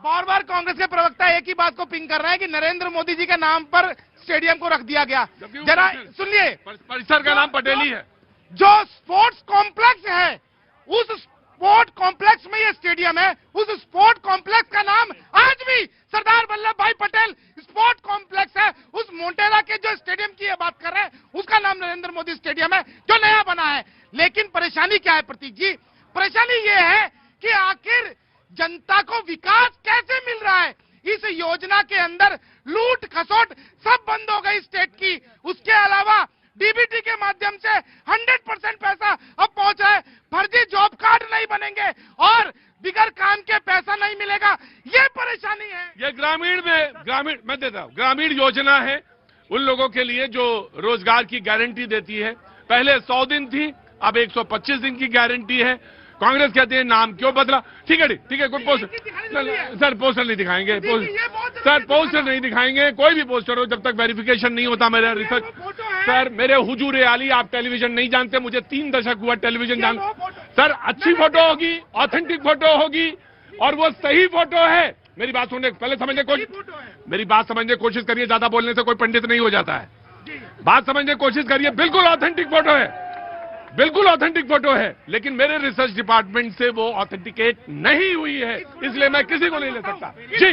बार बार कांग्रेस के प्रवक्ता एक ही बात को पिंग कर रहे हैं कि नरेंद्र मोदी जी के नाम पर स्टेडियम को रख दिया गया। जरा सुनिए, परिसर का नाम पटेली है। जो स्पोर्ट्स कॉम्प्लेक्स है, उस स्पोर्ट कॉम्प्लेक्स में ये स्टेडियम है, उस स्पोर्ट कॉम्प्लेक्स का नाम आज भी सरदार वल्लभ भाई पटेल स्पोर्ट कॉम्प्लेक्स है। उस मोटेरा के जो स्टेडियम की ये बात कर रहे हैं, उसका नाम नरेंद्र मोदी स्टेडियम है, जो नया बना है। लेकिन परेशानी क्या है प्रतीक जी? परेशानी ये है कि आखिर जनता को विकास कैसे मिल रहा है? इस योजना के अंदर लूट खसोट सब बंद हो गई स्टेट की। उसके अलावा डीबीटी के माध्यम से 100% पैसा अब पहुंच रहा है। फर्जी जॉब कार्ड नहीं बनेंगे और बिगर काम के पैसा नहीं मिलेगा। ये परेशानी है। ये ग्रामीण मैं देता हूं, ग्रामीण योजना है उन लोगों के लिए जो रोजगार की गारंटी देती है। पहले 100 दिन थी, अब 125 दिन की गारंटी है। कांग्रेस कहती है नाम क्यों बदला? ठीक है, कोई पोस्टर सर पोस्टर नहीं दिखाएंगे, सर पोस्टर नहीं दिखाएंगे, कोई भी पोस्टर हो, जब तक वेरिफिकेशन नहीं होता। मेरा रिसर्च सर, मेरे हुजूर आली, आप टेलीविजन नहीं जानते, मुझे 3 दशक हुआ टेलीविजन जान। सर अच्छी फोटो होगी, ऑथेंटिक फोटो होगी और वो सही फोटो है। मेरी बात सुनने पहले समझने मेरी बात समझने की कोशिश करिए। ज्यादा बोलने से कोई पंडित नहीं हो जाता है। बात समझने की कोशिश करिए। बिल्कुल ऑथेंटिक फोटो है, बिल्कुल ऑथेंटिक फोटो है, लेकिन मेरे रिसर्च डिपार्टमेंट से वो ऑथेंटिकेट नहीं हुई है, इसलिए मैं किसी को नहीं ले सकता। जी,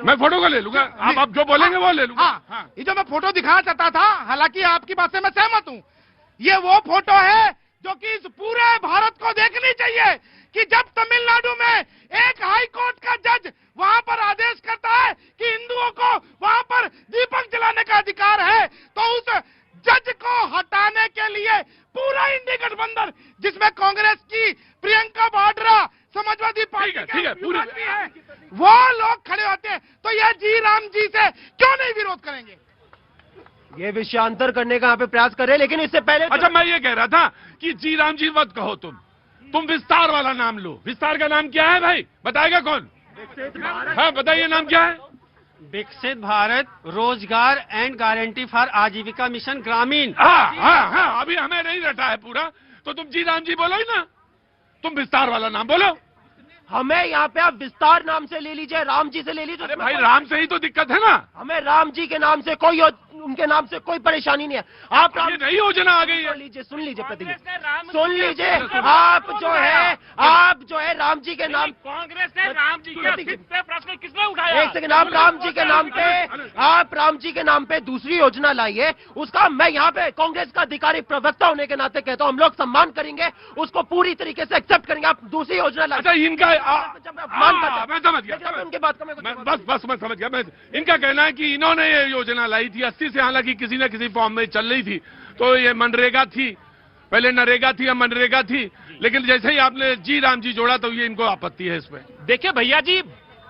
मैं फोटो को ले लूंगा, आप जो बोलेंगे वो ले लूंगा। हाँ, ये जो मैं फोटो दिखाना चाहता था, हालांकि आपकी बात से मैं सहमत हूँ, ये वो फोटो है जो कि इस पूरे भारत को देखनी चाहिए कि जब तमिलनाडु में एक हाई कोर्ट का जज वहां पर आदेश करता है कि हिंदुओं को वहां पर दीपक जलाने का अधिकार है, तो उस जज को हटाने के लिए पूरा इंडी गठबंधन, जिसमें कांग्रेस की प्रियंका वाड्रा, समाजवादी पार्टी के पूरे वो लोग खड़े होते हैं, तो ये जी राम जी से क्यों नहीं विरोध करेंगे? ये विषयांतर करने का यहाँ पे प्रयास कर रहे हैं, लेकिन इससे पहले अच्छा, मैं ये कह रहा था कि जी राम जी मत कहो, तुम विस्तार वाला नाम लो। विस्तार का नाम क्या है भाई, बताएगा कौन? हाँ बताइए, नाम क्या है? विकसित भारत रोजगार एंड गारंटी फॉर आजीविका मिशन ग्रामीण। हाँ, अभी हमें नहीं रटा है पूरा, तो तुम जी राम जी बोलो ही ना, तुम विस्तार वाला नाम बोलो। हमें यहाँ पे आप विस्तार नाम से ले लीजिए, राम जी से ले लीजिए। अरे भाई, राम से ही तो दिक्कत है ना। हमें राम जी के नाम से उनके नाम से कोई परेशानी नहीं है। आप ये नई योजना आ गई है। सुन लीजिए प्रतीक, सुन लीजिए। आप जो है राम जी के नाम, कांग्रेस ने राम जी के प्रश्न किसने उठाया? एक सेकंड, आप राम जी के नाम पे दूसरी योजना लाइए। उसका मैं यहाँ पे कांग्रेस का अधिकारी प्रवक्ता होने के नाते कहता हूँ, हम लोग सम्मान करेंगे, उसको पूरी तरीके से एक्सेप्ट करेंगे। आप दूसरी योजना लाइए। अच्छा, इनका मैं समझ गया उनकी बात का बस मैं समझ गया। इनका कहना है कि इन्होंने ये योजना लाई थी 80 से, हालांकि किसी न किसी फॉर्म में चल रही थी, तो ये मनरेगा थी, पहले नरेगा थी या मनरेगा थी, लेकिन जैसे ही आपने जी राम जी जोड़ा तो ये इनको आपत्ति है इसमें। देखिए भैया जी,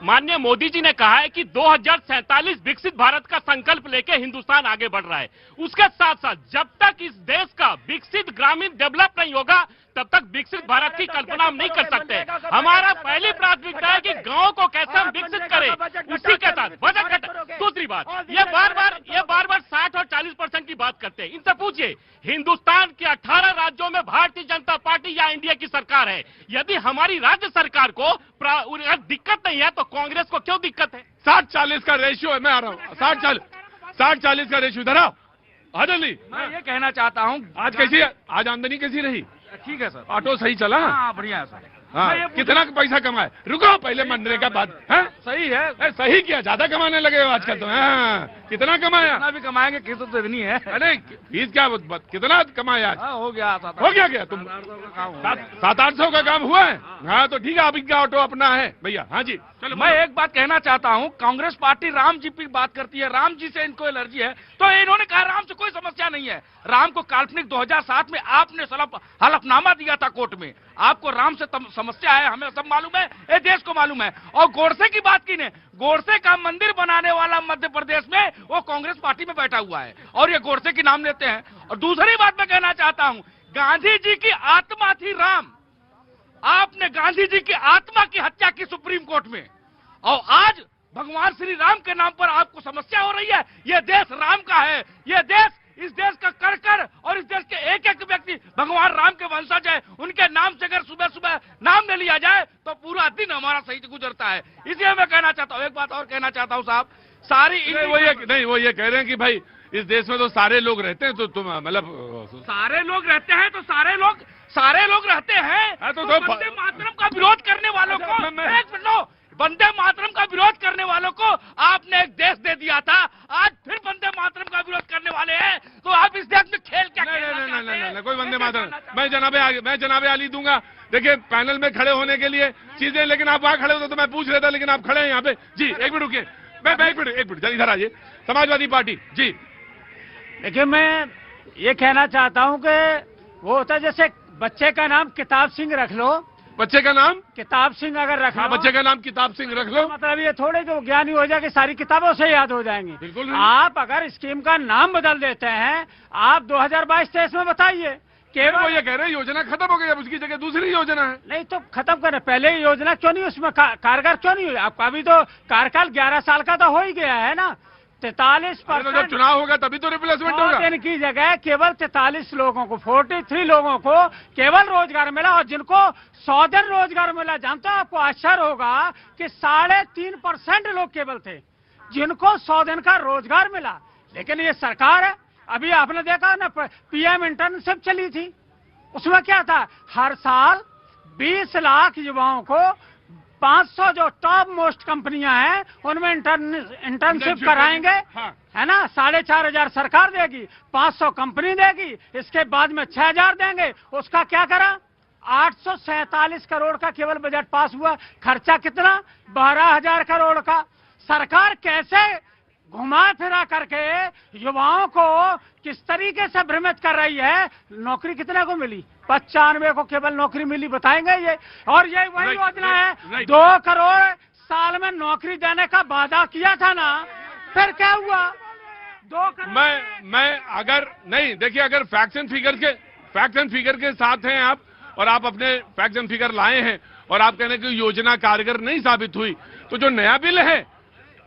माननीय मोदी जी ने कहा है कि 2047 विकसित भारत का संकल्प लेके हिंदुस्तान आगे बढ़ रहा है। उसके साथ साथ जब तक इस देश का विकसित ग्रामीण डेवलप नहीं होगा, तब तक विकसित भारत की कल्पना हम नहीं कर सकते। हमारा पहली प्राथमिकता है कि गांव को कैसे हम विकसित करें, उसी के साथ बजट घटा। दूसरी बात, ये बार बार 60 और 40% की बात करते हैं। इनसे पूछिए, हिंदुस्तान के 18 राज्यों में भारतीय जनता पार्टी या इंडिया की सरकार है। यदि हमारी राज्य सरकार को दिक्कत नहीं है, तो कांग्रेस को क्यों दिक्कत है? 60-40 का रेशियो है। मैं आ रहा हूँ, 60-40 का रेशियो इधर आओ। अली, मैं ये कहना चाहता हूँ, आज आमदनी कैसी रही? ठीक है सर, ऑटो सही चला? हाँ बढ़िया है सर। हाँ, कितना पैसा कमाए? रुको, पहले मनरेगा बात है। सही है, सही किया, ज्यादा कमाने लगे हो आजकल तो। हाँ, कितना कमाया? कितना भी कमाएंगे, किस्त तो इतनी है। अरे फीस क्या, कितना कमाया? हो गया तुम 700-800 का काम हुआ है। हाँ तो ठीक है, अब इनका ऑटो अपना है भैया। हाँ जी, चलो। मैं एक बात कहना चाहता हूँ, कांग्रेस पार्टी राम जी की बात करती है, राम जी से इनको एलर्जी है, तो इन्होंने कहा राम से कोई समस्या नहीं है। राम को काल्पनिक 2007 में आपने हलफनामा दिया था कोर्ट में। आपको राम से समस्या है, हमें सब मालूम है, ये देश को मालूम है। और गोडसे की बात की ने, गोडसे का मंदिर बनाने वाला मध्य प्रदेश में वो कांग्रेस पार्टी में बैठा हुआ है, और ये गोडसे की नाम लेते हैं। और दूसरी बात मैं कहना चाहता हूँ, गांधी जी की आत्मा थी राम। आपने गांधी जी की आत्मा की हत्या की सुप्रीम कोर्ट में, और आज भगवान श्री राम के नाम पर आपको समस्या हो रही है। यह देश राम का है, यह देश इस देश का कर और इस देश के एक एक व्यक्ति भगवान राम के वंशज है, उनके नाम से अगर सुबह सुबह नाम ले लिया जाए तो पूरा दिन हमारा सही गुजरता है। इसलिए मैं कहना चाहता हूँ, एक बात और कहना चाहता हूँ साहब, सारी वो ये कह रहे हैं कि भाई इस देश में तो सारे लोग रहते हैं, तो तुम मतलब सारे लोग रहते हैं तो सारे लोग रहते हैं तो वंदे मातरम का विरोध करने वालों को एक मिनट लो, वंदे मातरम का विरोध करने वालों को आपने एक देश दे दिया था, आज फिर वंदे मातरम का विरोध करने वाले हैं, तो आप इस देश में खेल क्या खेलना चाहते हैं? नहीं, कोई वंदे मातरम मैं जनाबे आली दूंगा। देखिए पैनल में खड़े होने के लिए चीजें, लेकिन आप वहां खड़े होते तो मैं पूछ रहा था, लेकिन आप खड़े हैं यहाँ पे। जी एक मिनट रुकिए, मैं एक मिनट इधर आइए। समाजवादी पार्टी जी। देखिए मैं ये कहना चाहता हूँ कि वो होता है जैसे बच्चे का नाम किताब सिंह रख लो, बच्चे का नाम किताब सिंह अगर रख लो, बच्चे का नाम किताब सिंह रख लो, मतलब ये थोड़े जो ज्ञानी हो जाए कि सारी किताबों से याद हो जाएंगी। बिल्कुल। आप अगर स्कीम का नाम बदल देते हैं, आप 2022-23 में बताइए केवल वो ये कह रहे हैं योजना खत्म हो गई, अब उसकी जगह दूसरी योजना है। नहीं तो खत्म करें, पहले योजना क्यों नहीं उसमें कारगर क्यों नहीं हुई? आपका अभी तो कार्यकाल 11 साल का तो हो ही गया है ना। 43% तो जब चुनाव होगा तभी तो रिप्लेसमेंट होगा। इनकी जगह केवल 43 लोगों को, 43 लोगों को केवल रोजगार मिला, और जिनको 100 दिन रोजगार मिला, जानते हो आपको आश्चर्य होगा कि 3.5% लोग केवल थे जिनको 100 दिन का रोजगार मिला। लेकिन ये सरकार है, अभी आपने देखा ना पीएम इंटर्नशिप चली थी, उसमें क्या था, हर साल 20 लाख युवाओं को 500 जो टॉप मोस्ट कंपनियां हैं उनमें इंटर्नशिप कराएंगे। हाँ। है ना, 4,500 सरकार देगी, 500 कंपनी देगी, इसके बाद में 6,000 देंगे। उसका क्या करा, 847 करोड़ का केवल बजट पास हुआ, खर्चा कितना, 12,000 करोड़ का। सरकार कैसे घुमा फिरा करके युवाओं को किस तरीके से भ्रमित कर रही है। नौकरी कितने को मिली, 95 को केवल नौकरी मिली, बताएंगे ये। और ये वही योजना है, 2 करोड़ साल में नौकरी देने का वादा किया था ना, फिर क्या हुआ, 2 करोड़। मैं अगर नहीं, देखिए अगर फैक्ट्स एंड फिगर के साथ हैं आप, और आप अपने फैक्ट्स एंड फिगर लाए हैं, और आप कहने की योजना कारगर नहीं साबित हुई, तो जो नया बिल है,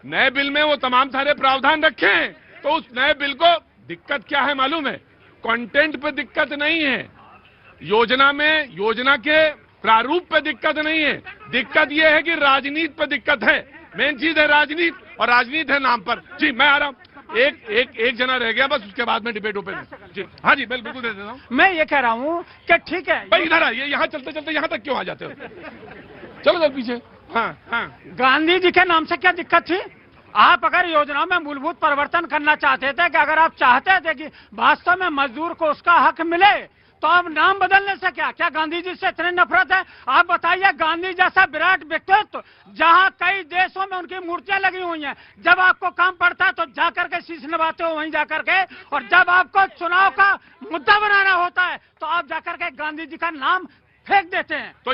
नए बिल में वो तमाम सारे प्रावधान रखे हैं, तो उस नए बिल को दिक्कत क्या है मालूम है, कंटेंट पे दिक्कत नहीं है, योजना में योजना के प्रारूप पे दिक्कत नहीं है, दिक्कत ये है कि राजनीति पे दिक्कत है। मेन चीज है राजनीति, और राजनीति है नाम पर। जी मैं आ रहा हूँ, एक जना रह गया बस, उसके बाद में डिबेट ओपन है। जी हाँ जी बिल्कुल दे देता हूँ। मैं ये कह रहा हूँ कि ठीक है भाई इधर आइए, यहाँ चलते चलते यहाँ तक क्यों आ जाते हो, चलो जरा पीछे। हाँ गांधी जी के नाम से क्या दिक्कत थी? आप अगर योजनाओं में मूलभूत परिवर्तन करना चाहते थे, कि अगर आप चाहते थे कि वास्तव में मजदूर को उसका हक मिले, तो अब नाम बदलने से क्या गांधी जी से इतनी नफरत है? आप बताइए, गांधी जैसा विराट व्यक्तित्व, जहां कई देशों में उनकी मूर्तियां लगी हुई हैं, जब आपको काम पड़ता है तो जाकर के शीश नवाते हो वहीं जाकर के, और जब आपको चुनाव का मुद्दा बनाना होता है तो आप जाकर के गांधी जी का नाम फेंक देते हैं।